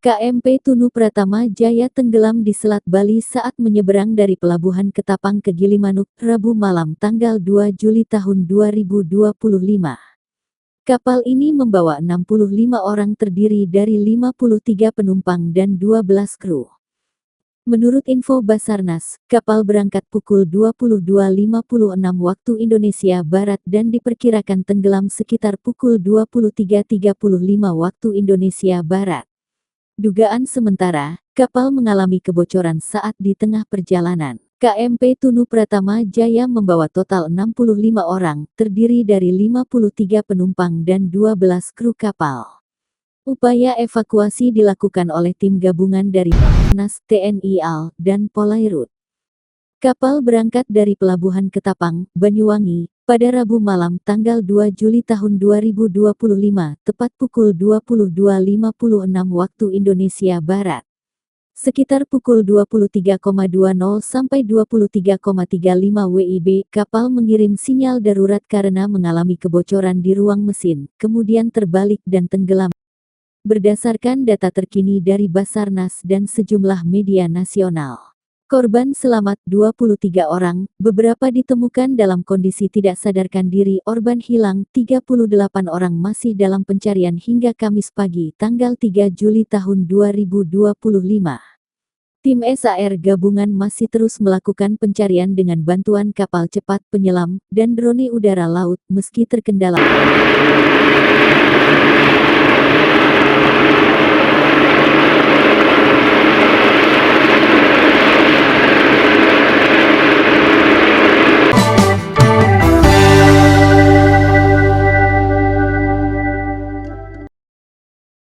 KMP Tunu Pratama Jaya tenggelam di Selat Bali saat menyeberang dari Pelabuhan Ketapang ke Gilimanuk, Rabu malam tanggal 2 Juli tahun 2025. Kapal ini membawa 65 orang terdiri dari 53 penumpang dan 12 kru. Menurut info Basarnas, kapal berangkat pukul 22.56 waktu Indonesia Barat dan diperkirakan tenggelam sekitar pukul 23.35 waktu Indonesia Barat. Dugaan sementara, kapal mengalami kebocoran saat di tengah perjalanan. KMP Tunu Pratama Jaya membawa total 65 orang, terdiri dari 53 penumpang dan 12 kru kapal. Upaya evakuasi dilakukan oleh tim gabungan dari Basarnas, TNI AL, dan Polairut. Kapal berangkat dari Pelabuhan Ketapang, Banyuwangi, pada Rabu malam tanggal 2 Juli tahun 2025, tepat pukul 22.56 waktu Indonesia Barat. Sekitar pukul 23.20 sampai 23.35 WIB, kapal mengirim sinyal darurat karena mengalami kebocoran di ruang mesin, kemudian terbalik dan tenggelam. Berdasarkan data terkini dari Basarnas dan sejumlah media nasional. Korban selamat 23 orang, beberapa ditemukan dalam kondisi tidak sadarkan diri. Korban hilang 38 orang masih dalam pencarian hingga Kamis pagi tanggal 3 Juli tahun 2025. Tim SAR gabungan masih terus melakukan pencarian dengan bantuan kapal cepat penyelam dan drone udara laut meski terkendala.